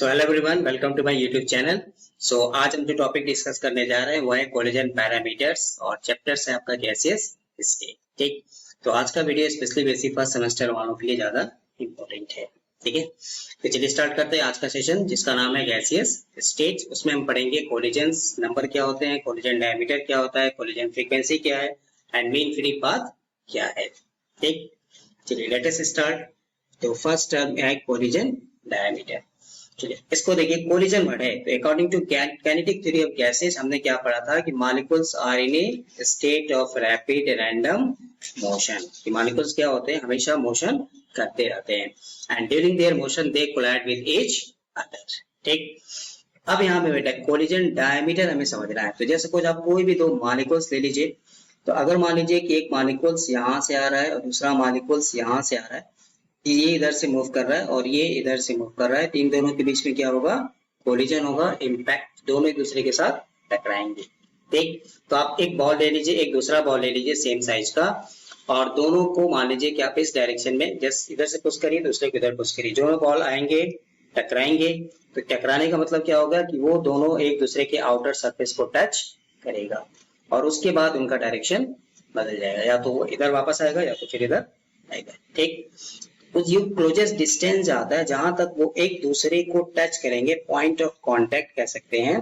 So hello everyone, welcome to my YouTube channel. आज हम जो टॉपिक डिस्कस करने जा रहे हैं वो है कोलिजन पैरामीटर्स और चैप्टर्स है आपका गैसियस स्टेट। ठीक, तो आज का video specially basic first semester वालों के लिए ज्यादा इंपॉर्टेंट है। ठीक है, तो चलिए स्टार्ट करते हैं आज का सेशन जिसका नाम है गैसियस स्टेट। उसमें हम पढ़ेंगे कोलिजन नंबर क्या होते हैं, कोलिजन डायमीटर क्या होता है, कोलिजन फ्रीक्वेंसी क्या है एंड मीन फ्री पाथ क्या है। ठीक, चलिए लेट अस स्टार्ट। तो फर्स्ट टर्म है कोलिजन डायमीटर। चलिए इसको देखिए, कोलिजन वर्ड है तो according to kinetic theory of gases हमने क्या पढ़ा था कि molecules are in a state of rapid random motion. कि मॉलिक्यूल्स क्या होते हैं, हमेशा मोशन करते रहते हैं and during their motion they collide with each other. ठीक, अब यहाँ पे बेटा कोलिजन डायमीटर हमें समझना है। तो जैसे सपोज आप कोई भी दो मॉलिक्यूल्स ले लीजिए, तो अगर मान लीजिए कि एक मॉलिक्यूल्स यहाँ से आ रहा है और दूसरा मॉलिक्यूल्स यहाँ से आ रहा है, ये इधर से मूव कर रहा है और ये इधर से मूव कर रहा है, इन दोनों के बीच में क्या होगा, कोलिजन होगा, इम्पैक्ट, दोनों एक दूसरे के साथ टकराएंगे। ठीक, तो आप एक बॉल ले लीजिए, एक दूसरा बॉल ले लीजिए सेम साइज का, और दोनों को मान लीजिए कि आप इस डायरेक्शन में जस्ट इधर से पुश करिए, दूसरे को इधर पुश करिए, दोनों बॉल आएंगे टकराएंगे। तो टकराने का मतलब क्या होगा कि वो दोनों एक दूसरे के आउटर सरफेस को टच करेगा और उसके बाद उनका डायरेक्शन बदल जाएगा, या तो वो इधर वापस आएगा या तो फिर इधर आएगा। ठीक, तो जो क्लोजेस्ट डिस्टेंस आता है जहां तक वो एक दूसरे को टच करेंगे, पॉइंट ऑफ कांटेक्ट कह सकते हैं,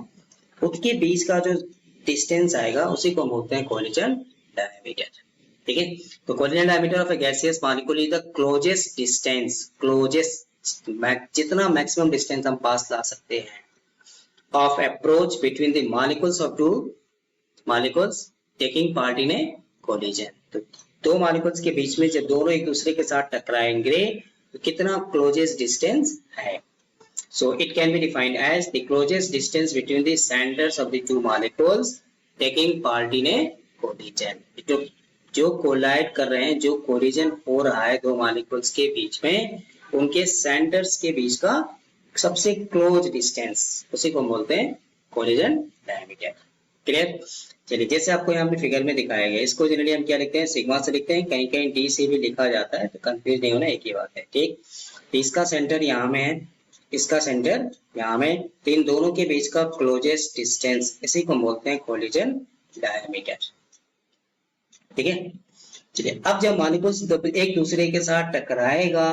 उसके बीच का जो डिस्टेंस आएगा उसी को हम बोलते हैं कोलिजन डायमीटर। ठीक है, तो collision diameter of A gaseous molecule is the closest distance, closest जितना मैक्सिमम डिस्टेंस हम पास ला सकते हैं of approach between the molecules of to molecules taking part in a collision. तो दो मॉलिक्यूल्स के बीच में जब दोनों एक दूसरे के साथ टकराएंगे तो कितना क्लोजेस्ट डिस्टेंस है। So it can be defined as the closest distance between the centres of the two molecules taking part in a collision. जो कोलाइड कर रहे हैं, जो कोलिजन हो रहा है दो मॉलिक्यूल्स के बीच में, उनके सेंटर्स के बीच का सबसे क्लोज डिस्टेंस, उसी को बोलते हैं कोलिजन डायमीटर। क्लियर? चलिए जैसे आपको यहाँ पे फिगर में दिखाया गया, इसको जनरली हम क्या लिखते हैं, सिग्मा से लिखते हैं, कहीं कहीं डी से भी लिखा जाता है, तो कंफ्यूज नहीं होना, एक ही बात है। ठीक, तो इसका सेंटर यहाँ में है, इसका सेंटर यहाँ में, तो इन दोनों के बीच का क्लोजेस्ट डिस्टेंस, इसी को बोलते हैं कोलिजन डायमीटर। ठीक है, चलिए अब जब मॉलिक्यूल्स एक दूसरे के साथ टकराएगा,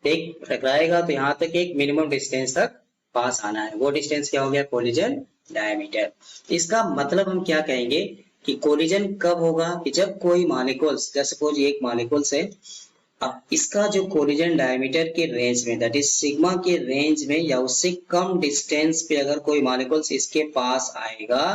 एक टकराएगा तो यहाँ तक एक मिनिमम डिस्टेंस तक पास आना है, वो डिस्टेंस क्या हो गया, कोलिजन डायमीटर। इसका मतलब हम क्या कहेंगे कि कोलिजन कब होगा, कि जब कोई मॉलिक्यूल्स, जैसे सपोज एक मॉलिक्यूल्स है, अब इसका जो कोलिजन डायमीटर के रेंज में, दैट इज सिग्मा के रेंज में या उससे कम डिस्टेंस पे अगर कोई मॉलिक्यूल्स इसके पास आएगा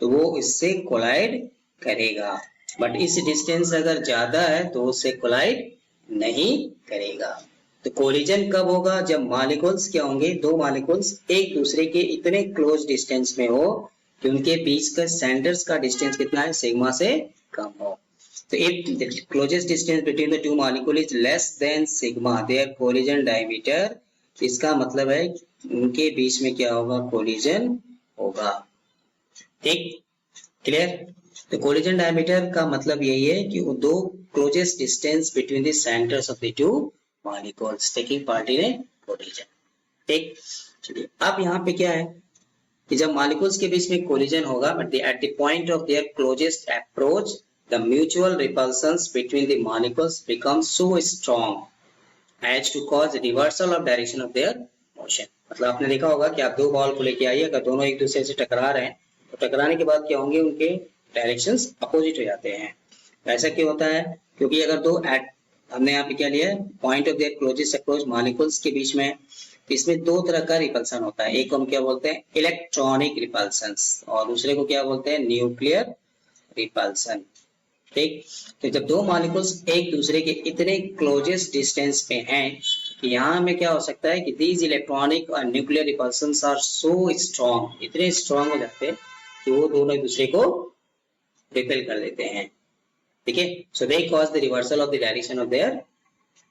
तो वो इससे कोलाइड करेगा, बट इस डिस्टेंस अगर ज्यादा है तो उससे कोलाइड नहीं करेगा। तो कोलिजन कब होगा, जब मॉलिक्यूल्स क्या होंगे, दो मॉलिक्यूल्स एक दूसरे के इतने क्लोज डिस्टेंस में हो कि उनके बीच का सेंटर्स का डिस्टेंस कितना है, सिग्मा से कम हो। तो if closest distance between the two molecule is less than sigma their collision diameter, इसका मतलब है उनके बीच में क्या होगा, कोलिजन होगा। ठीक, क्लियर? तो कोलिजन डायमीटर का मतलब यही है कि वो दो closest distance between the centres of the to molecules taking part in a collision। ठीक, चलिए अब यहाँ पे क्या है कि जब मॉलिक्यूल्स के बीच में कोलिजन होगा, but at the point of their closest approach the mutual repulsions between the molecules become so strong as to cause reversal of direction of their motion. मतलब आपने देखा होगा कि आप दो बॉल को लेके आइए, अगर दोनों एक दूसरे से टकरा रहे हैं तो टकराने के बाद क्या होंगे, उनके डायरेक्शंस अपोजिट हो जाते हैं। ऐसा क्यों होता है, क्योंकि अगर दो हमने यहाँ पे क्या लिया है, point of their closest approach molecules के बीच में, इसमें दो तरह का रिपल्सन होता है, एक को हम क्या बोलते हैं, इलेक्ट्रॉनिक रिपल्सन, और दूसरे को क्या बोलते हैं, न्यूक्लियर रिपल्सन। ठीक, तो जब दो मॉलिक्यूल्स एक दूसरे के इतने क्लोजेस्ट डिस्टेंस पे हैं कि यहाँ में क्या हो सकता है कि दीज इलेक्ट्रॉनिक और न्यूक्लियर रिपल्सन्स आर सो स्ट्रॉन्ग, इतने स्ट्रॉन्ग हो जाते हैं कि वो दोनों एक दूसरे को रिपेल कर देते हैं। ठीक है, so they cause the reversal of the direction of their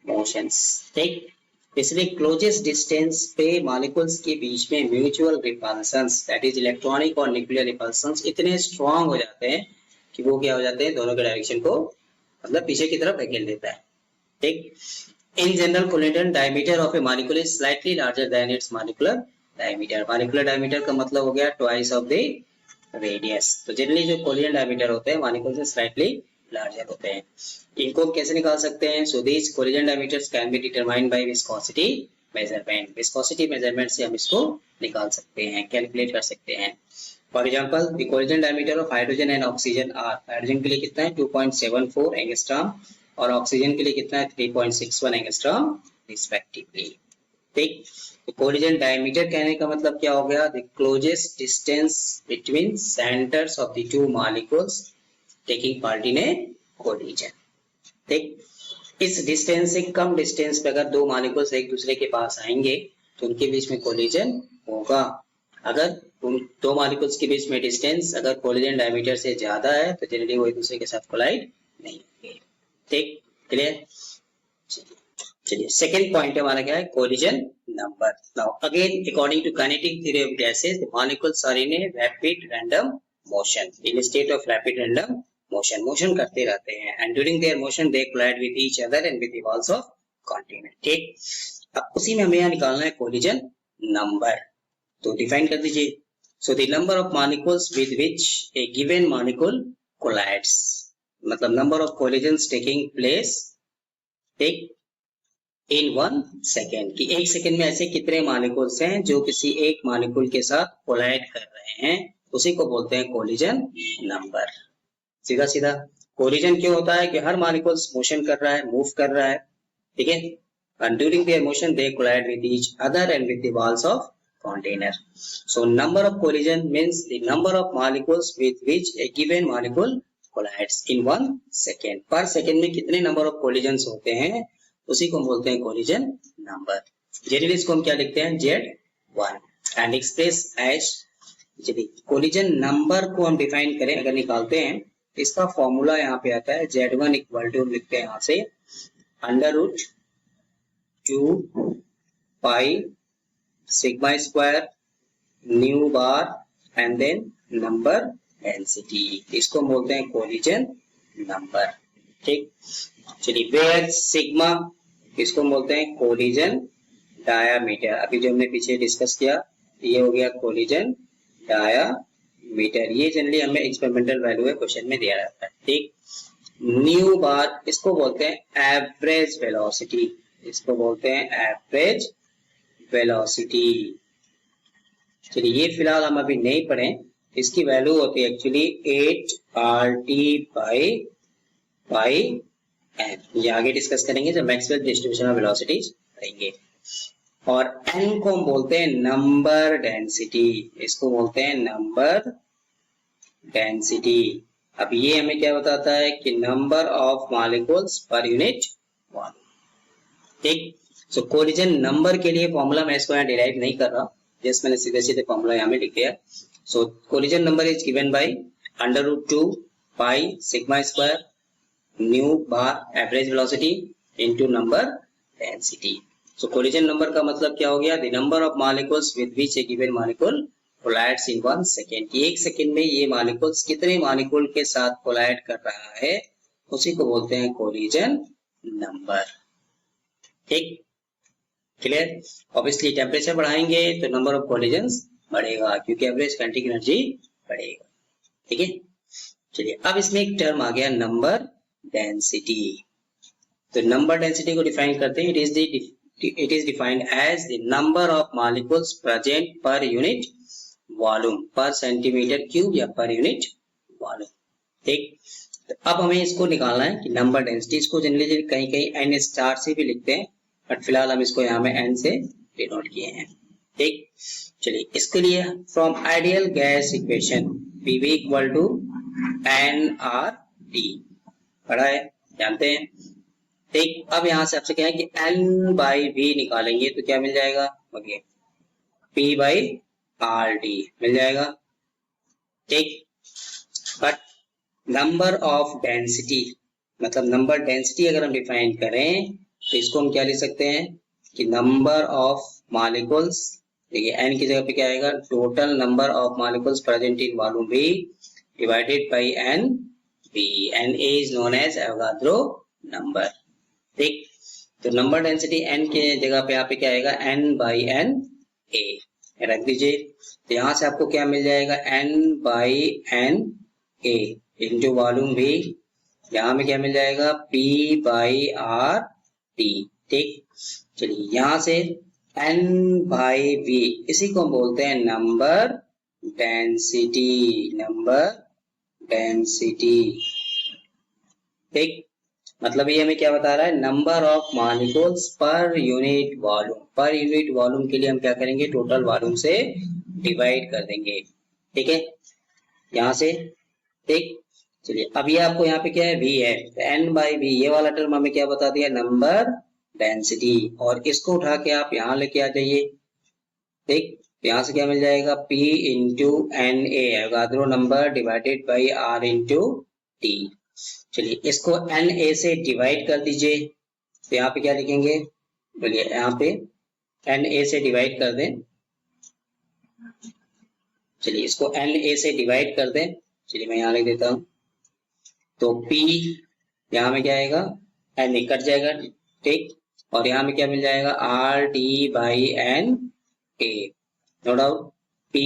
motions. ठीक, इसलिए क्लोजेस्ट डिस्टेंस पे मॉलिक्यूल्स के बीच में mutual repulsions, that is electronic और न्यूक्लियर रिपल्शंस, इतने स्ट्रॉन्ग हो जाते हैं कि वो क्या हो जाते हैं, दोनों के डायरेक्शन को मतलब पीछे की तरफ धकेल देता है। ठीक, In general, collision diameter of a molecule is slightly larger than its molecular diameter. Molecular diameter का मतलब हो गया twice of the radius. तो जनरली जो collision diameter होते हैं molecule से slightly larger होते हैं. इनको कैसे निकाल सकते हैं? So these collision diameters can be determined by viscosity measurement. Viscosity measurement से हम इसको निकाल सकते हैं, कैलकुलेट कर सकते हैं. For example, the collision diameter of hydrogen and oxygen are, hydrogen के लिए कितना है 2.74 एंगस्ट्रॉम और ऑक्सीजन के लिए कितना है 3.61 एंगस्ट्रॉम रिस्पेक्टिवली. ठीक, तो कोलिजन डायमीटर कहने का मतलब क्या हो गया? The closest distance between centres of the two molecules taking part in a collision. ठीक, इस डिस्टेंस से कम डिस्टेंस पे अगर दो मॉलिक्यूल्स एक दूसरे के पास आएंगे तो उनके बीच में कोलिजन होगा. अगर उन दो मॉलिक्यूल्स के बीच में डिस्टेंस अगर कोलिजन डायमीटर से ज्यादा है तो जनरली वो एक दूसरे के साथ कोलाइड नहीं होंगे. ठीक, क्लियर? चलिए सेकंड पॉइंट हमारा क्या है? Collision number. Now again according to kinetic theory of gases the molecules are in a rapid random motion, in state of rapid random motion करते रहते हैं and during their motion they collide with each other and with the walls of container. ठीक, अब उसी में हमें यहाँ निकालना है कोलिजन नंबर. तो डिफाइन कर दीजिए. So the number of molecules with which a given molecule collides, मतलब number of collisions taking place in 1 second, कि एक सेकेंड में ऐसे कितने मॉलिक्यूल्स हैं जो किसी एक मॉलिक्यूल के साथ कोलाइड कर रहे हैं, उसी को बोलते हैं कोलिजन नंबर. सीधा सीधा कोलिजन क्यों होता है? कि हर मॉलिक्यूल्स मोशन कर रहा है, मूव कर रहा है. ठीक है, and during their motion they collide with each other and with the walls of container. So number of collision means the number of molecules with which a given molecule collides in 1 second. Per second में कितने number of collisions होते हैं उसी को हम बोलते हैं collision number. Generally इसको हम क्या लिखते हैं? Z1 and express as. चलिए collision number को हम डिफाइन करें, अगर निकालते हैं इसका फॉर्मूला यहाँ पे आता है Z1 इक्वल टू, लिखते हैं यहाँ से √2 pi sigma square nu bar and then number density. इसको हम बोलते हैं कोलिजन नंबर. ठीक, चलिए वेयर सिग्मा इसको हम बोलते हैं कोलिजन डायामीटर. अभी जो हमने पीछे डिस्कस किया ये हो गया कोलिजन डायामीटर. ये जनरली हमें एक्सपेरिमेंटल वैल्यू है, क्वेश्चन में दिया जाता है. ठीक, न्यू बार इसको बोलते हैं एवरेज वेलोसिटी, इसको बोलते हैं एवरेज वेलोसिटी. चलिए ये फिलहाल हम अभी नहीं पढ़े, इसकी वैल्यू होती है एक्चुअली 8RT बाई n. ये आगे डिस्कस करेंगे जब मैक्सवेल डिस्ट्रीब्यूशन ऑफ वेलोसिटीज पढ़ेंगे. और n को हम बोलते हैं नंबर डेंसिटी, इसको बोलते हैं नंबर डेंसिटी. अब ये हमें क्या बताता है? कि number of molecules per unit volume. ठीक, सो कोलिजन नंबर के लिए फॉर्मूला मैं इसको यहाँ डिराइव नहीं कर रहा, जस्ट मैंने सीधे सीधे फॉर्मूला यहाँ में लिख दिया. So collision number is given by √2 pi sigma square nu bar average velocity into number density. So collision number का मतलब क्या हो गया? The number of molecules with which a given molecule collides in 1 second, कि एक second में ये molecules कितने मॉलिक्यूल के साथ कोलाइड कर रहा है उसी को बोलते हैं कोलिजन नंबर. ठीक, क्लियर? ऑब्वियसली टेम्परेचर बढ़ाएंगे तो नंबर ऑफ कोलिजन्स बढ़ेगा क्योंकि एवरेज काइनेटिक एनर्जी बढ़ेगा. ठीक है, चलिए अब इसमें एक टर्म आ गया नंबर डेंसिटी. तो नंबर डेंसिटी को डिफाइन करते हैं. It is defined as the number of molecules present per unit volume per centimetre cube या पर यूनिट वॉल्यूम. ठीक, तो अब हमें इसको निकालना है कि नंबर डेंसिटी. इसको जनरली कहीं कहीं n स्टार से भी लिखते हैं, बट फिलहाल हम इसको यहाँ में n से डिनोट किए हैं. ठीक, चलिए इसके लिए from ideal gas equation PV equal to nRT पढ़ा है, जानते हैं. ठीक, अब यहाँ से आपसे क्या है कि N/V निकालेंगे तो क्या मिल जाएगा? P/RT मिल जाएगा. ठीक, बट नंबर ऑफ डेंसिटी, मतलब नंबर डेंसिटी अगर हम डिफाइन करें तो इसको हम क्या लिख सकते हैं कि नंबर ऑफ मॉलिक्यूल्स, देखिए n की जगह पे क्या आएगा? Total number of molecules present in volume V divided by NV. NA is known as Avogadro number. ठीक, तो नंबर डेंसिटी n के जगह पे यहाँ पे क्या आएगा, n बाई एन ए रख दीजिए। तो यहाँ से आपको क्या मिल जाएगा, n by N A into volume भी, यहाँ में क्या मिल जाएगा, p बाई आर टी। ठीक, चलिए यहाँ से n बाई v, इसी को हम बोलते हैं नंबर डेंसिटी, नंबर डेंसिटी। ठीक, मतलब ये हमें क्या बता रहा है, number of molecules per unit volume. पर यूनिट वॉल्यूम के लिए हम क्या करेंगे, टोटल वॉल्यूम से डिवाइड कर देंगे। ठीक है, यहां से। ठीक, चलिए अब ये आपको यहाँ पे क्या है, v है, तो n बाई वी, ये वाला टर्म हमें क्या बता दिया, नंबर डेंसिटी। और इसको उठा के आप यहाँ लेके आ जाइए। ठीक, यहाँ से क्या मिल जाएगा, p into N Avogadro number divided by r into T. चलिए इसको एन ए से डिवाइड कर दीजिए। तो यहाँ पे क्या लिखेंगे, बोलिए यहाँ पे एन ए से डिवाइड कर दें। चलिए इसको एन ए से डिवाइड कर दें। चलिए मैं यहाँ लिख देता हूँ। तो P यहाँ में क्या आएगा, एन ए कट जाएगा। ठीक, और यहाँ में क्या मिल जाएगा, R D by N A, no doubt. P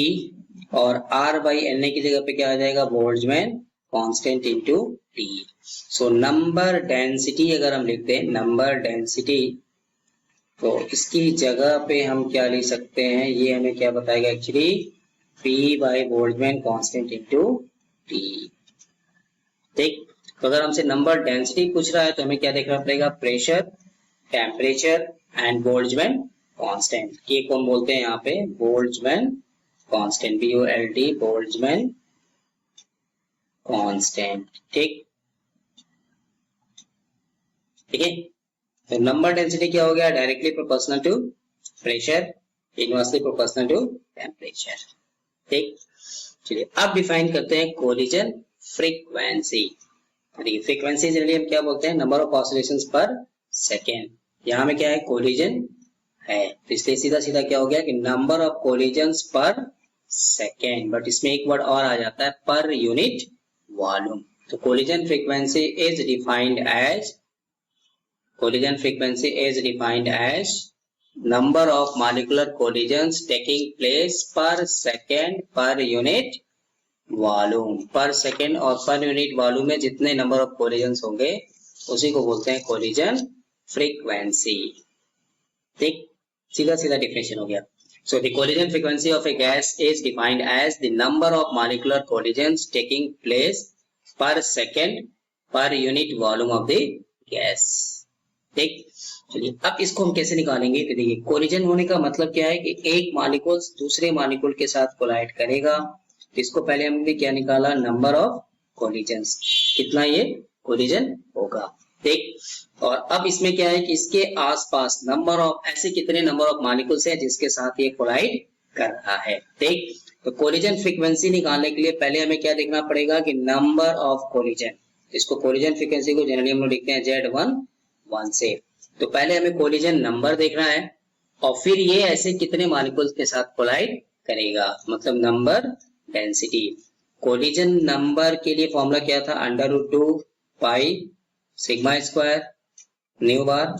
और R बाई एन ए की जगह पे क्या आ जाएगा, Boltzmann constant into T. So number density अगर हम लिखते हैं, नंबर डेंसिटी, तो इसकी जगह पे हम क्या लिख सकते हैं, ये हमें क्या बताएगा actually, P by Boltzmann constant into T. ठीक, तो अगर हमसे नंबर डेंसिटी पूछ रहा है तो हमें क्या देखना पड़ेगा, pressure, temperature and Boltzmann constant. ये कौन बोलते हैं यहाँ पे, Boltzmann constant, BOLT, Boltzmann constant. ठीक, ठीक है। तो नंबर डेंसिटी क्या हो गया, directly proportional to pressure, inversely proportional to temperature. ठीक, चलिए अब डिफाइन करते हैं कोलिजन फ्रीक्वेंसी। फ्रीक्वेंसी जनरली हम क्या बोलते हैं, नंबर ऑफ ऑसिलेशंस पर सेकेंड। यहाँ में क्या है, कोलिजन है, तो इसलिए सीधा सीधा क्या हो गया कि number of collisions per second, but इसमें एक वर्ड और आ जाता है, पर यूनिट वॉल्यूम। तो collision frequency is defined as, collision frequency is defined as number of molecular collisions taking place per second per unit volume। per second और per unit volume में जितने number of collisions होंगे उसी को बोलते हैं collision frequency। ठीक, सीधा सीधा definition हो गया। So the collision frequency of a gas is defined as the number of molecular collisions taking place per second per unit volume of the gas। ठीक, चलिए अब इसको हम कैसे निकालेंगे, तो देखिए कोलिजन होने का मतलब क्या है कि एक मॉलिक्यूल दूसरे मॉलिक्यूल के साथ कोलाइड करेगा। तो इसको पहले हमने क्या निकाला, नंबर ऑफ कोलिजन्स, कितना ये कोलिजन होगा। ठीक, और अब इसमें क्या है कि इसके आसपास नंबर ऑफ, ऐसे कितने नंबर ऑफ मॉलिक्यूल्स हैं जिसके साथ ये कोलाइड कर रहा है। ठीक, तो कोलिजन फ्रीक्वेंसी निकालने के लिए पहले हमें क्या देखना पड़ेगा कि नंबर ऑफ कोलिजन। इसको कोलिजन फ्रीक्वेंसी को जनरली हम लोग लिखते हैं Z1 1 से। तो पहले हमें कोलिजन नंबर देखना है और फिर ये ऐसे कितने मॉलिक्यूल्स के साथ कोलाइड करेगा, मतलब नंबर डेंसिटी। कोलिजन नंबर के लिए फॉर्मूला क्या था, √2 पाई सिग्मा स्क्वायर न्यू बार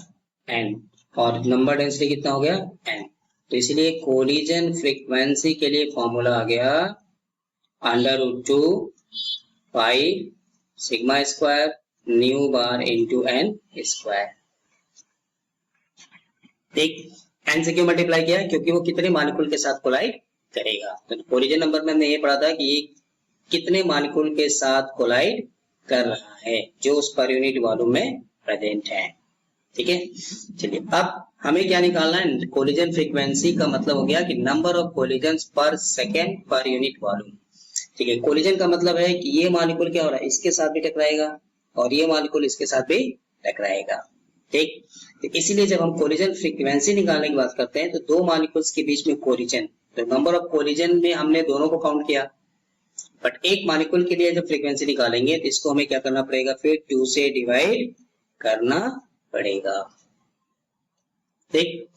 एन, और नंबर डेंसिटी कितना हो गया, n। तो इसलिए कोलिजन फ्रीक्वेंसी के लिए फॉर्मूला आ गया √2 pi sigma square nu bar into N square. ठीक, एन से क्यों मल्टीप्लाई किया, क्योंकि वो कितने मॉलिक्यूल के साथ कोलाइड करेगा। तो कोलिजन नंबर में हमने ये पढ़ा था कि ये कितने मॉलिक्यूल के साथ कोलाइड कर रहा है जो उस पर यूनिट वॉल्यूम में प्रेजेंट है। ठीक है, चलिए अब हमें क्या निकालना है, कोलिजन फ्रीक्वेंसी का मतलब हो गया कि number of collisions per second पर यूनिट वॉल्यूम। ठीक है, कोलिजन का मतलब है कि ये मॉलिक्यूल क्या हो रहा है, इसके साथ भी टकराएगा और ये मॉलिक्यूल इसके साथ भी टकराएगा। ठीक, तो इसीलिए जब हम कोलिजन फ्रीक्वेंसी निकालने की बात करते हैं तो दो मॉलिक्यूल्स के बीच में कोलिजन, तो नंबर ऑफ कोलिजन में हमने दोनों को काउंट किया, बट एक मॉलिक्यूल के लिए जब फ्रीक्वेंसी निकालेंगे तो इसको हमें क्या करना पड़ेगा, फिर 2 से डिवाइड करना पड़ेगा। ठीक,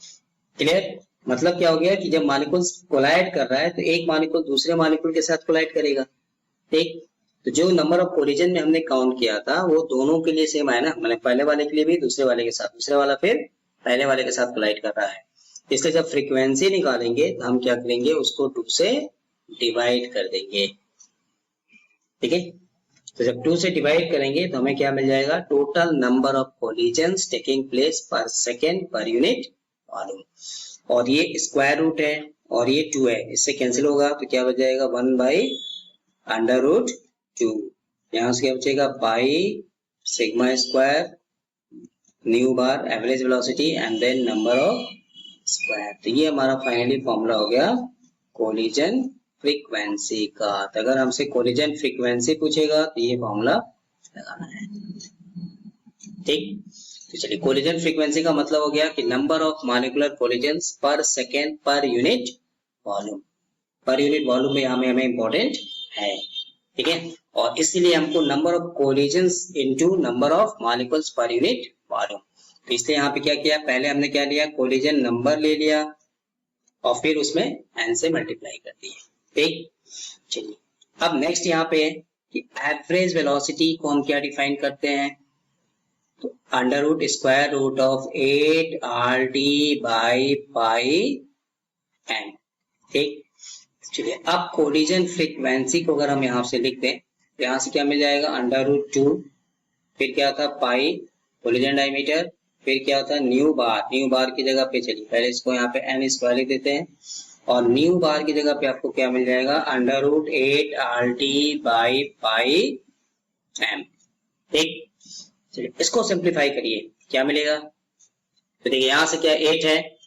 क्लियर, मतलब क्या हो गया कि जब मॉलिक्यूल कोलाइड कर रहा है तो एक मॉलिक्यूल दूसरे मॉलिक्यूल के साथ कोलाइड करेगा। ठीक, तो जो नंबर ऑफ कोलिजन में हमने काउंट किया था वो दोनों के लिए सेम है ना, मैंने पहले वाले के लिए भी दूसरे वाले के साथ, दूसरे वाला फिर पहले वाले के साथ कोलाइड कर रहा है। इसलिए जब फ्रीक्वेंसी निकालेंगे तो हम क्या करेंगे, उसको 2 से डिवाइड कर देंगे। ठीक है, तो जब 2 से डिवाइड करेंगे तो हमें क्या मिल जाएगा, total number of collisions taking place पर सेकेंड पर यूनिट वॉल्यूम। और ये स्क्वायर रूट है और ये 2 है, इससे कैंसिल होगा तो क्या बच जाएगा 1/√2। यहाँ से क्या बचेगा pi sigma square nu bar average velocity and then number of square. तो ये हमारा फाइनली फॉर्मूला हो गया कोलिजन फ्रीक्वेंसी का। तो अगर हमसे कोलिजन फ्रीक्वेंसी पूछेगा तो ये फॉर्मूला लगाना है। ठीक, तो चलिए कोलिजन फ्रीक्वेंसी का मतलब हो गया कि number of molecular collisions per second पर यूनिट वॉल्यूम। पर यूनिट वॉल्यूम में यहाँ में हमें इंपॉर्टेंट है। ठीक है, और इसलिए हमको number of collisions into number of molecules per unit volume. तो इसलिए यहाँ पे क्या किया, पहले हमने क्या लिया, कोलिजन नंबर ले लिया और फिर उसमें n से मल्टीप्लाई कर दिए। ठीक, चलिए अब नेक्स्ट यहाँ पे है कि एवरेज वेलोसिटी को हम क्या डिफाइन करते हैं, तो √√ऑफ 8RT/πn। ठीक, चलिए अब कोलिजन फ्रीक्वेंसी को अगर हम यहाँ से लिख दें तो यहाँ से क्या मिल जाएगा, √2, फिर क्या था पाई कोलिजन डायमीटर, फिर क्या होता है न्यू बार की जगह पे, चलिए पहले इसको यहाँ पे n स्क्वायर लिख देते हैं और न्यू बार की जगह पे आपको क्या मिल जाएगा, √8RT/πm। ठीक, चलिए इसको सिंप्लीफाई करिए, क्या मिलेगा, तो देखिए यहाँ से क्या 8 है,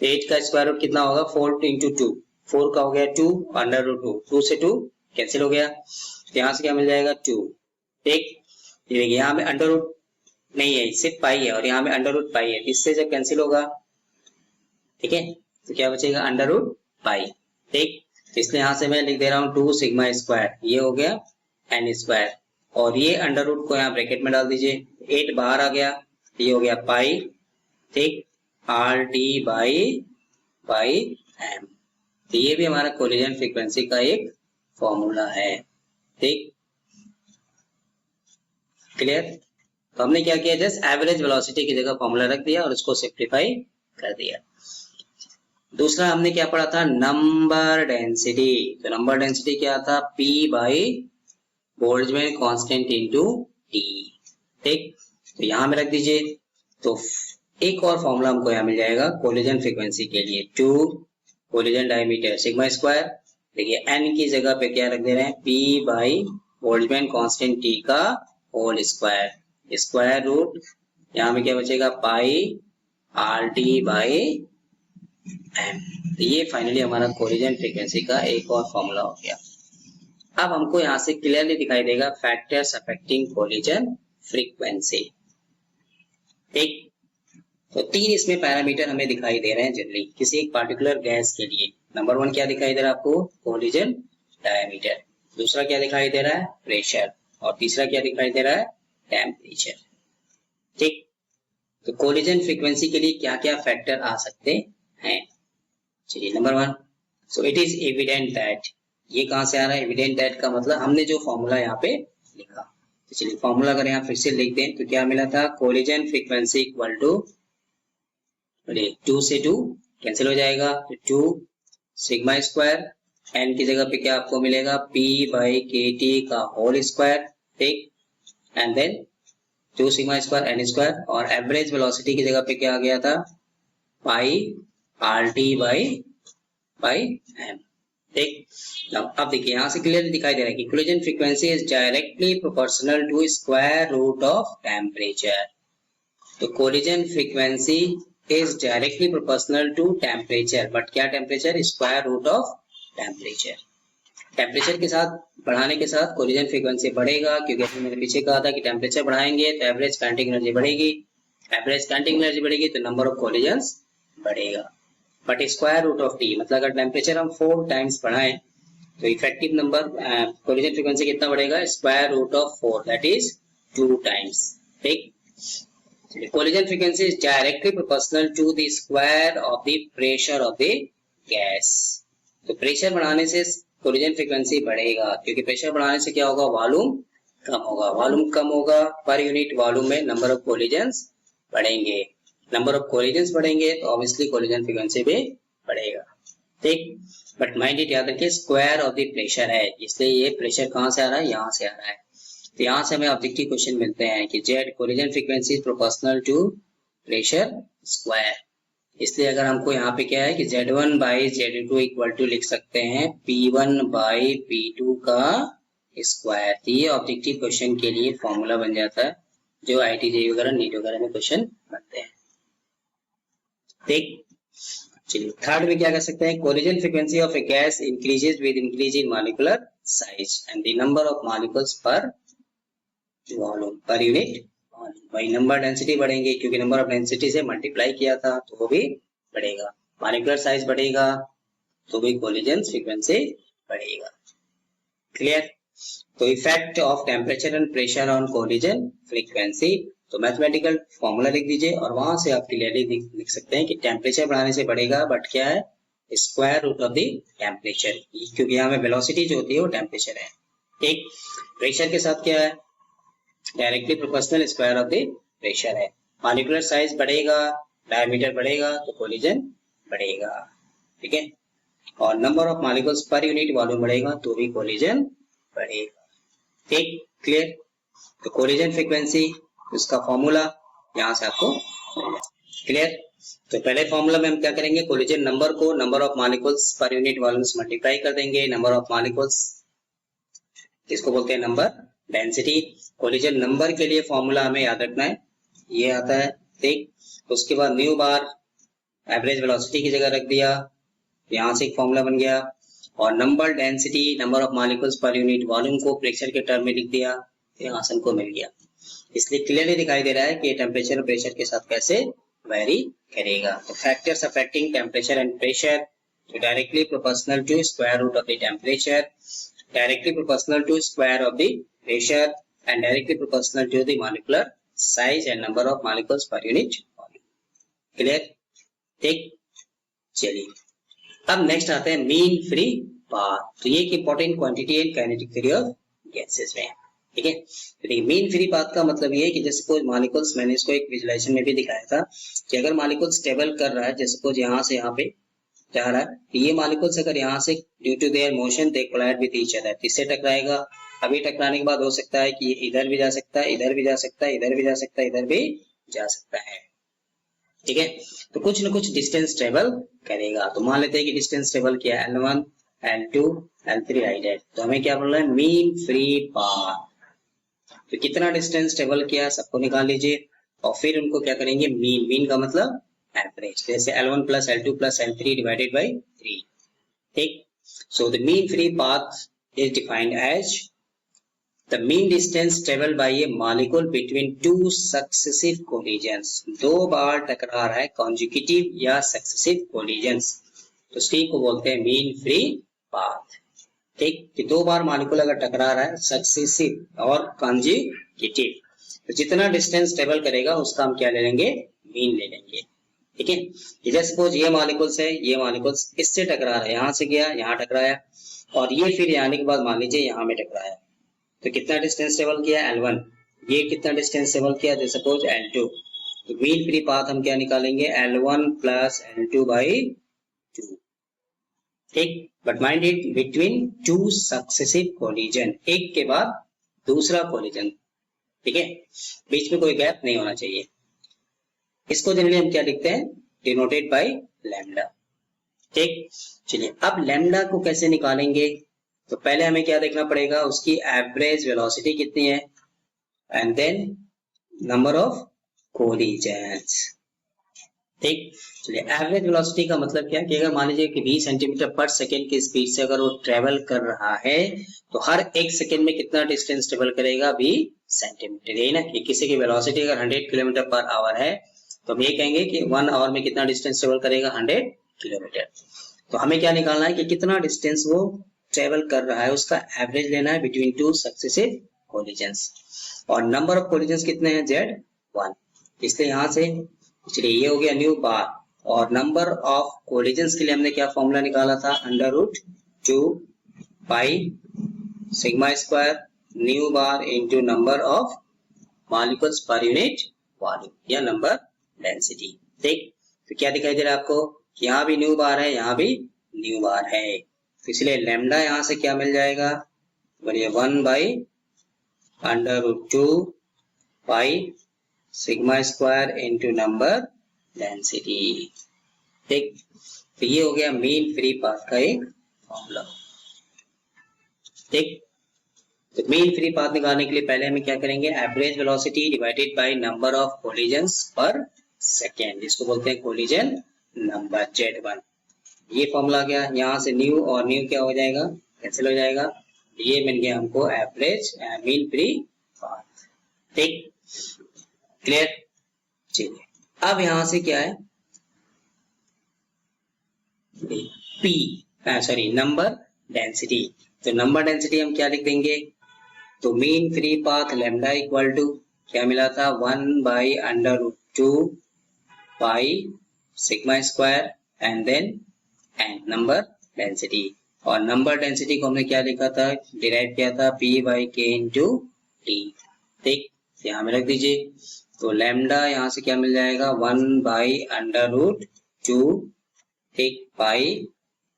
8 का स्क्वायर रूट कितना होगा 4 × 2, 4 का हो गया 2, √2, 2 से 2 कैंसिल हो गया, तो यहाँ से क्या मिल जाएगा 2। ठीक, देखिए यहाँ में अंडर रूट नहीं है, सिर्फ पाई है और यहाँ में √π है, इससे जब कैंसिल होगा, ठीक है, तो क्या बचेगा √π। ठीक, इसलिए यहाँ से मैं लिख दे रहा हूँ 2 सिग्मा स्क्वायर, ये हो गया n स्क्वायर और ये अंडर रूट को यहाँ ब्रैकेट में डाल दीजिए, 8 बाहर आ गया, ये हो गया पाई। ठीक, RT/πm। तो ये भी हमारा कोलिजन फ्रीक्वेंसी का एक फॉर्मूला है। ठीक, क्लियर। तो हमने क्या किया, जस्ट एवरेज वेलोसिटी की जगह फॉर्मूला रख दिया और उसको सिंप्लीफाई कर दिया। दूसरा हमने क्या पढ़ा था, नंबर डेंसिटी। तो नंबर डेंसिटी क्या था, P/बोल्ट्जमैन कांस्टेंट इनटू T। ठीक, तो यहाँ में रख दीजिए। तो एक और फॉर्मूला हमको यहाँ मिल जाएगा कोलिजन फ्रीक्वेंसी के लिए, 2 कोलिजन डायमीटर सिग्मा स्क्वायर, देखिए n की जगह पे क्या रख दे रहे हैं, P/बोल्ट्जमैन कांस्टेंट T का होल स्क्वायर, स्क्वायर रूट, यहाँ में क्या बचेगा पाई RT/m। तो ये फाइनली हमारा कोलिजन फ्रीक्वेंसी का एक और फॉर्मूला हो गया। अब हमको यहाँ से क्लियरली दिखाई देगा फैक्टर्स अफेक्टिंग कोलिजन फ्रीक्वेंसी। ठीक, तो 3 इसमें पैरामीटर हमें दिखाई दे रहे हैं जनरली किसी एक पार्टिकुलर गैस के लिए। नंबर 1 क्या दिखाई दे रहा है आपको, कोलिजन डायमीटर, दूसरा क्या दिखाई दे रहा है प्रेशर, और तीसरा क्या दिखाई दे रहा है टेम्परेचर। ठीक, तो कोलिजन फ्रीक्वेंसी के लिए क्या क्या फैक्टर आ सकते हैं। चलिए number 1, so it is evident that, ये कहां से आ रहा है, एविडेंट दैट का मतलब हमने जो फॉर्मूला यहाँ पे लिखा, तो चलिए फॉर्मूला अगर यहाँ फिर से लिख दें तो क्या मिला था, कोलिजन फ्रीक्वेंसी इक्वल टू 2 से 2 कैंसिल हो जाएगा, तो 2 सिग्मा स्क्वायर, n की जगह पे क्या आपको मिलेगा P/kT का होल स्क्वायर। ठीक, and then 2 sigma square n square, और एवरेज वेलोसिटी की जगह पे क्या आ गया था पाई RT/m। ठीक, अब देखिए यहाँ से क्लियरली दिखाई दे रहा है कि collision frequency is directly proportional to square root of temperature. तो collision frequency is directly proportional to temperature, but क्या temperature, square root of temperature. Temperature के साथ बढ़ाने के साथ कोलिजन फ्रीक्वेंसी बढ़ेगा, क्योंकि मैंने पीछे कहा था कि टेम्परेचर बढ़ाएंगे तो एवरेज काइनेटिक एनर्जी बढ़ेगी, एवरेज काइनेटिक एनर्जी बढ़ेगी तो नंबर ऑफ कोलिजन्स बढ़ेगा। But square root of T मतलब अगर टेम्परेचर हम 4 टाइम्स बढ़ाएं तो इफेक्टिव नंबर कोलिजन फ्रीक्वेंसी कितना बढ़ेगा, square root of 4 that is 2 times. ठीक, collision frequency is directly proportional to the square of the pressure of the gas. तो pressure बढ़ाने से कोलिजन फ्रीक्वेंसी बढ़ेगा, क्योंकि प्रेशर बढ़ाने से क्या होगा, वॉल्यूम कम होगा। वॉल्यूम कम होगा, पर यूनिट वॉल्यूम में नंबर ऑफ कोलिजन्स बढ़ेंगे। नंबर ऑफ कोलिजन्स बढ़ेंगे तो ऑब्वियसली कोलिजन फ्रीक्वेंसी भी बढ़ेगा। ठीक, बट माइंड इट, याद रखिए स्क्वायर ऑफ द प्रेशर है, इसलिए ये प्रेशर कहाँ से आ रहा है, यहाँ से आ रहा है। तो यहाँ से हमें ऑब्जेक्टिव क्वेश्चन मिलते हैं कि Z collision frequency proportional to pressure square. इसलिए अगर हमको यहाँ पे क्या है कि Z1 by Z2 equal to लिख सकते हैं P1 बाई P2 का स्क्वायर। तो ये ऑब्जेक्टिव क्वेश्चन के लिए फॉर्मूला बन जाता है, जो IIT JEE वगैरह नीट वगैरह में क्वेश्चन बनते हैं। ठीक, चलिए थर्ड में क्या कर सकते हैं, collision frequency of A gas increases with increase in molecular size and the number of molecules पर वॉल्यूम पर यूनिट। भाई नंबर डेंसिटी बढ़ेंगे, क्योंकि नंबर ऑफ डेंसिटी से मल्टीप्लाई किया था तो वो भी बढ़ेगा। मॉलिक्यूलर साइज बढ़ेगा तो भी कोलिजन फ्रीक्वेंसी बढ़ेगा। क्लियर। तो effect of temperature and pressure on collision frequency, तो मैथमेटिकल फॉर्मूला लिख दीजिए और वहां से आप क्लियरली लिख सकते हैं कि टेम्परेचर बढ़ाने से बढ़ेगा, बट क्या है, square root of the temperature, क्योंकि यहाँ पे वेलोसिटी जो होती है वो टेम्परेचर है। ठीक, प्रेशर के साथ क्या है, directly proportional square of the pressure है। मॉलिक्यूलर साइज बढ़ेगा, डायमीटर बढ़ेगा तो कोलिजन बढ़ेगा। ठीक है, और number of molecules per unit volume बढ़ेगा तो भी कोलिजन बढ़ेगा। ठीक, क्लियर। तो कोलिजन फ्रीक्वेंसी, उसका फॉर्मूला यहाँ से आपको क्लियर। तो पहले फॉर्मूला में हम क्या करेंगे, कोलिजन नंबर को number of molecules per unit volume से मल्टीप्लाई कर देंगे। नंबर ऑफ मॉलिक्यूल्स इसको बोलते हैं नंबर, डेंसिटी। कोलिजन नंबर के लिए फॉर्मूला हमें याद रखना है, ये आता है। ठीक, उसके बाद न्यू बार एवरेज वेलोसिटी की जगह रख दिया, यहाँ से एक फॉर्मूला बन गया। और number density, number of molecules per unit volume को प्रेशर के टर्म में लिख दिया, यहाँ से हमको मिल गया। इसलिए क्लियरली दिखाई दे रहा है कि टेम्परेचर और प्रेशर के साथ कैसे वेरी करेगा। तो factors affecting temperature and pressure, तो directly proportional to square root of the temperature, directly proportional to square of the pressure and directly proportional to the molecular size and number of molecules per unit volume. Clear? ठीक, चलिए अब next आते हैं mean free path. तो ये एक important quantity and kinetic theory of gases में। ठीक है, तो मीन फ्री पाथ का मतलब ये है कि जैसे सपोज मॉलिक्यूल्स, मैंने इसको एक विजुलाइजेशन में भी दिखाया था कि अगर मॉलिक्यूल्स ट्रेवल कर रहा है, जैसे सपोज यहाँ से यहाँ पे जा रहा है, तो ये मॉलिक्यूल्स अगर यहाँ से due to their motion they collide with each other, इससे टकराएगा। अभी टकराने के बाद हो सकता है कि इधर भी जा सकता है, इधर भी जा सकता है, इधर भी जा सकता है, इधर भी जा सकता है। ठीक है, तो कुछ न कुछ डिस्टेंस ट्रेवल करेगा। तो मान लेते हैं कि डिस्टेंस ट्रेवल किया L1, L2, L3 आइडेड, तो हमें क्या बोल रहा है, मीन फ्री पाथ। तो कितना डिस्टेंस ट्रेवल किया सबको निकाल लीजिए और फिर उनको क्या करेंगे, मीन। मीन का मतलब एवरेज, जैसे L1 plus L2 plus L3 divided by 3। ठीक, so the mean free path is defined as the mean distance traveled by a molecule between two successive collisions। दो बार टकरा रहा है, consecutive या successive collisions, तो इसी को बोलते हैं mean free path। ठीक, कि दो बार मॉलिक्यूल अगर टकरा रहा है सक्सेसिव और consecutive, तो जितना डिस्टेंस ट्रेवल करेगा उसका हम क्या ले लेंगे, मीन ले लेंगे। ठीक है, जैसे सपोज ये मॉलिक्यूल्स है, ये मॉलिक्यूल्स इससे टकरा रहा है, यहाँ से गया, यहाँ टकराया, और ये फिर आने के बाद मान लीजिए यहाँ में टकराया, तो कितना डिस्टेंस ट्रेवल किया L1, ये कितना डिस्टेंस ट्रेवल किया, जैसे सपोज L2। तो मीन फ्री पाथ हम क्या निकालेंगे, L1 प्लस L2 बाई 2। ठीक, but mind it between two successive collision, एक के बाद दूसरा कोलिजन। ठीक है, बीच में कोई गैप नहीं होना चाहिए। इसको जनरली हम क्या लिखते हैं, डिनोटेड बाई लैम्डा। ठीक, चलिए अब लैम्डा को कैसे निकालेंगे, तो पहले हमें क्या देखना पड़ेगा, उसकी एवरेज वेलोसिटी कितनी है and then number of collisions. ठीक, चलिए एवरेज वेलोसिटी का मतलब क्या है कि अगर मान लीजिए कि 20 सेंटीमीटर पर सेकेंड की स्पीड से अगर वो ट्रेवल कर रहा है, तो हर एक सेकेंड में कितना डिस्टेंस ट्रेवल करेगा, 20 सेंटीमीटर। यही ना कि किसी की वेलोसिटी अगर 100 किलोमीटर पर आवर है, तो हम ये कहेंगे कि 1 आवर में कितना डिस्टेंस ट्रेवल करेगा, 100 किलोमीटर। तो हमें क्या निकालना है कि कितना डिस्टेंस वो ट्रेवल कर रहा है, उसका एवरेज लेना है बिटवीन टू सक्सेसिव कोलिजन्स। और नंबर ऑफ कोलिजन्स कितने हैं, Z1। इसलिए यहाँ से चलिए ये हो गया न्यू बार, और नंबर ऑफ कोलिजन्स के लिए हमने क्या फॉर्मूला निकाला था, √2 pi sigma square nu bar into number of molecules per unit volume या नंबर डेंसिटी। ठीक, तो क्या दिखाई दे रहा है आपको, यहाँ भी न्यू बार है, यहाँ भी न्यू बार है, तो इसलिए लैम्डा यहाँ से क्या मिल जाएगा, बोलिए 1/√2 pi sigma square into number density. ठीक, तो ये हो गया मीन फ्री पाथ का एक फॉर्मूला। ठीक, तो मीन फ्री पाथ निकालने के लिए पहले हमें क्या करेंगे, average velocity divided by number of collisions per second, जिसको बोलते हैं कोलिजन नंबर Z1। ये फॉर्मूला गया, यहाँ से न्यू और न्यू क्या हो जाएगा, कैंसिल हो जाएगा, ये मिल गया हमको एवरेज मीन फ्री पाथ। ठीक, क्लियर। चलिए अब यहाँ से क्या है, पी सॉरी नंबर डेंसिटी, तो नंबर डेंसिटी हम क्या लिख देंगे, तो mean free path lambda equal to क्या मिला था, 1/√2 pi sigma square and then N number density, और नंबर डेंसिटी को हमने क्या लिखा था, डिराइव किया था P/K इंटू टी। ठीक, यहाँ में रख दीजिए, तो लैम्डा यहाँ से क्या मिल जाएगा, 1/√2 ठीक पाई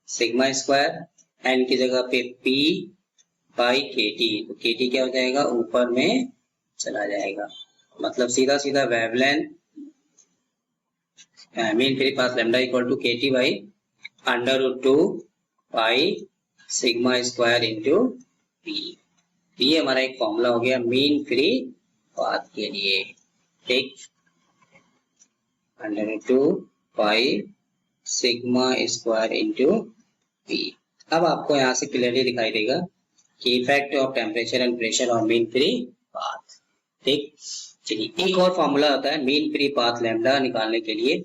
सिग्मा स्क्वायर, एन की जगह पे P/KT, तो KT क्या हो जाएगा, ऊपर में चला जाएगा, मतलब सीधा सीधा wavelength mean free path lambda equal to KT/√2 pi sigma square into P. ये हमारा एक फॉर्मूला हो गया मीन फ्री पाथ के लिए। ठीक, √2 pi sigma square into P. अब आपको यहाँ से क्लियरली दिखाई देगा कि effect of temperature and pressure on mean free path. ठीक, चलिए एक और फॉर्मूला होता है मीन फ्री पाथ लैम्डा निकालने के लिए,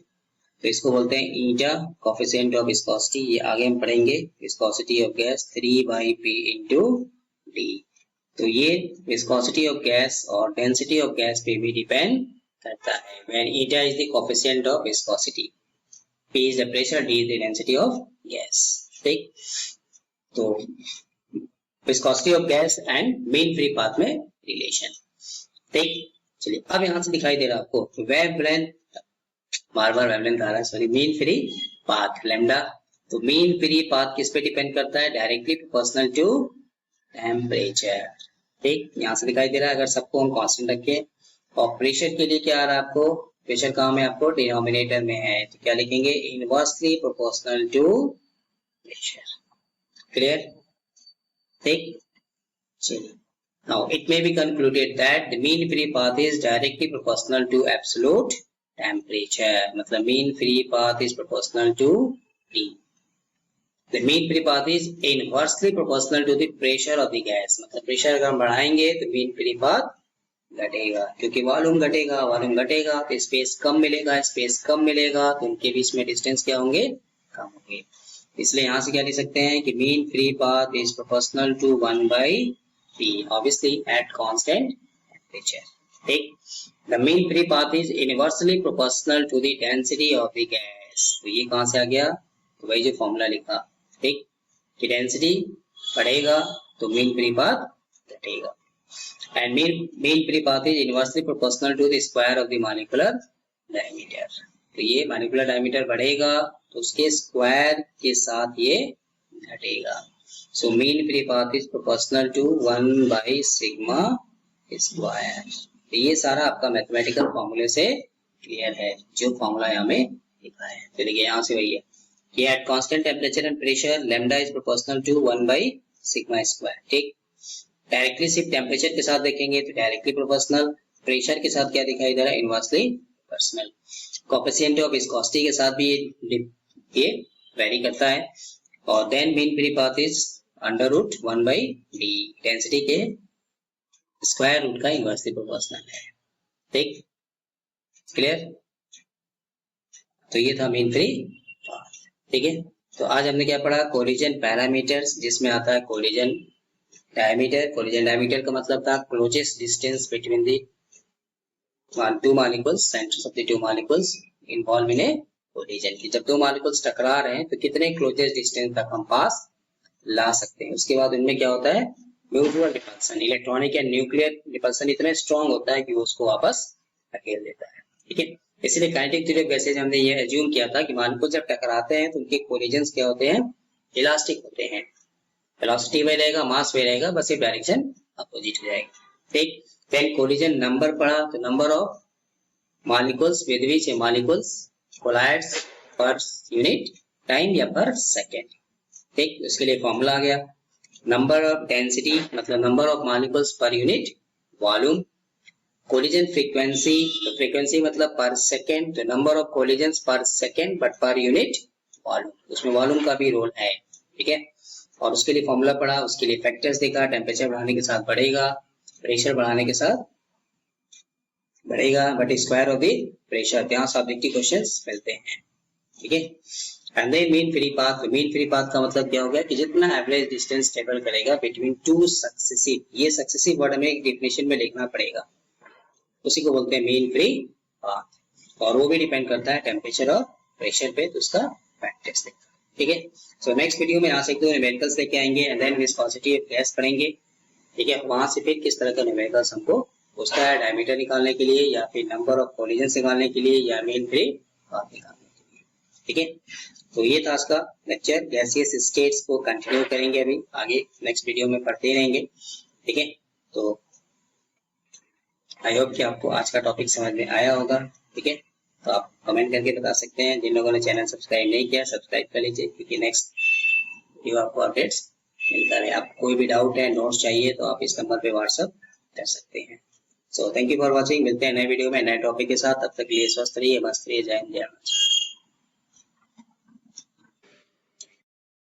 तो इसको बोलते हैं ईटा कोफिशिएंट ऑफ विस्कोसिटी, ये आगे हम पढ़ेंगे, viscosity of gas 3/P into D. तो ये विस्कोसिटी ऑफ गैस और डेंसिटी ऑफ गैस पे भी डिपेंड करता है। When eta is the coefficient of viscosity, P is the pressure, D is the density of gas। ठीक, तो viscosity of gas and mean free path में relation. ठीक, चलिए अब यहाँ से दिखाई दे रहा है आपको वेवलेंथ, बार बार वेवलेंथ आ रहा है, sorry, mean free path lambda, तो मीन फ्री पाथ किस पे डिपेंड करता है, डायरेक्टली प्रोपोर्शनल टू टेम्परेचर। ठीक, यहाँ से दिखाई दे रहा है, अगर सबको हम कांस्टेंट रखें, और प्रेशर के लिए क्या आ रहा है आपको, प्रेशर कहाँ में आपको डिनोमिनेटर में है, तो क्या लिखेंगे, inversely proportional to pressure. Clear. ठीक, चलिए now it may be concluded that the mean free path is directly proportional to absolute temperature, मतलब mean free path is proportional to T। The mean free path is inversely proportional to the pressure of the gas, मतलब pressure अगर हम बढ़ाएंगे तो mean free path घटेगा, क्योंकि volume घटेगा, volume घटेगा तो स्पेस कम मिलेगा, स्पेस कम मिलेगा तो उनके बीच में डिस्टेंस क्या होंगे, कम होंगे। इसलिए यहाँ से क्या लिख सकते हैं कि mean free path is proportional to 1/P, obviously at constant temperature. ठीक, the mean free path is inversely proportional to the density of the gas, तो ये कहाँ से आ गया, तो वही जो फॉर्मूला लिखा। ठीक, कि डेंसिटी बढ़ेगा तो मीन फ्री पाथ घटेगा, and mean free path is inversely proportional to the square of the molecular diameter। तो ये molecular diameter बढ़ेगा तो उसके स्क्वायर के साथ ये घटेगा। So mean free path is proportional to 1/sigma square। तो ये सारा आपका मैथमेटिकल फॉर्मूले से क्लियर है, जो फॉर्मूला यहाँ में लिखा है। तो देखिए यहाँ से वही है कि at constant temperature and pressure lambda is proportional to 1/sigma square। ठीक, डायरेक्टली सिर्फ टेम्परेचर के साथ देखेंगे तो डायरेक्टली प्रोपोर्शनल, प्रेशर के साथ क्या दिखाई दे रहा है, inversely proportional, coefficient of viscosity के साथ भी ये वेरी करता है, और then mean free path is √1/d, density के स्क्वायर रूट का इनवर्सली प्रोपोर्शनल है। ठीक, क्लियर। तो ये था मीन फ्री पाथ। ठीक है, तो आज हमने क्या पढ़ा, कोलिजन पैरामीटर्स, जिसमें आता है कोलिजन डायमीटर। कोलिजन डायमीटर का मतलब था closest distance between the two molecules, centres of the two molecules involve in a collision, की जब दो मॉलिक्यूल्स टकरा रहे हैं तो कितने क्लोजेस्ट डिस्टेंस तक हम पास ला सकते हैं। उसके बाद उनमें क्या होता है, म्यूचुअल रिपल्सन, इलेक्ट्रॉनिक या न्यूक्लियर रिपल्सन इतना स्ट्रॉन्ग होता है कि वो उसको वापस धकेल देता है। ठीक है, इसलिए काइनेटिक थ्योरी ऑफ गैसेज हमने ये एज्यूम किया था कि मॉलिक्यूल जब टकराते हैं तो उनके कोलिजन्स क्या होते हैं, इलास्टिक होते हैं। वेलोसिटी में रहेगा, मास में रहेगा, बस ये डायरेक्शन अपोजिट हो जाएगी। ठीक, देन कोलिजन नंबर पढ़ा तो number of molecules with which a molecules collides per unit time या पर सेकेंड। ठीक, उसके लिए फॉर्मूला आ गया, नंबर ऑफ डेंसिटी मतलब number of molecules per unit volume, collision frequency तो फ्रीक्वेंसी मतलब पर सेकेंड, तो number of collisions per second but per unit volume, उसमें वॉल्यूम का भी रोल है। ठीक है, और उसके लिए फॉर्मूला पढ़ा, उसके लिए फैक्टर्स देखा, टेम्परेचर बढ़ाने के साथ बढ़ेगा, प्रेशर बढ़ाने के साथ बढ़ेगा, but square of the pressure, यहाँ सब्जेक्टिव क्वेश्चंस मिलते हैं। ठीक है, and then mean free path, mean free path का मतलब क्या हो गया कि जितना एवरेज डिस्टेंस ट्रेवल करेगा बिटवीन टू सक्सेसिव, ये सक्सेसिव वर्ड हमें एक डेफिनेशन में लिखना पड़ेगा, उसी को बोलते हैं मीन फ्री पाथ, और वो भी डिपेंड करता है टेम्परेचर और प्रेशर पे, तो उसका फैक्टर्स देखा। ठीक है, सो नेक्स्ट वीडियो में यहाँ से 2 न्यूमेरिकल्स लेके आएंगे and then viscosity of gas पढ़ेंगे। ठीक है, वहां से फिर किस तरह का न्यूमेरिकल्स हमको पूछता है, डायमीटर निकालने के लिए या फिर नंबर ऑफ कोलिजन निकालने के लिए या मीन फ्री पाथ निकालने के लिए। ठीक है, तो ये था आज का लेक्चर, गैसियस स्टेट्स को कंटिन्यू करेंगे अभी आगे नेक्स्ट वीडियो में पढ़ते रहेंगे। ठीक है, तो आई होप कि आपको आज का टॉपिक समझ में आया होगा। ठीक है, तो आप कमेंट करके बता सकते हैं, जिन लोगों ने चैनल सब्सक्राइब नहीं किया सब्सक्राइब कर लीजिए, क्योंकि नेक्स्ट वीडियो आपको अपडेट्स मिलता रहे। आपको कोई भी डाउट है, नोट्स चाहिए तो आप इस नंबर पे व्हाट्सअप कर सकते हैं। So thank you for watching, मिलते हैं नए वीडियो में नए टॉपिक के साथ, तब तक के लिए स्वस्थ रहिए, मस्त रहिए, जय हिंद जय भारत।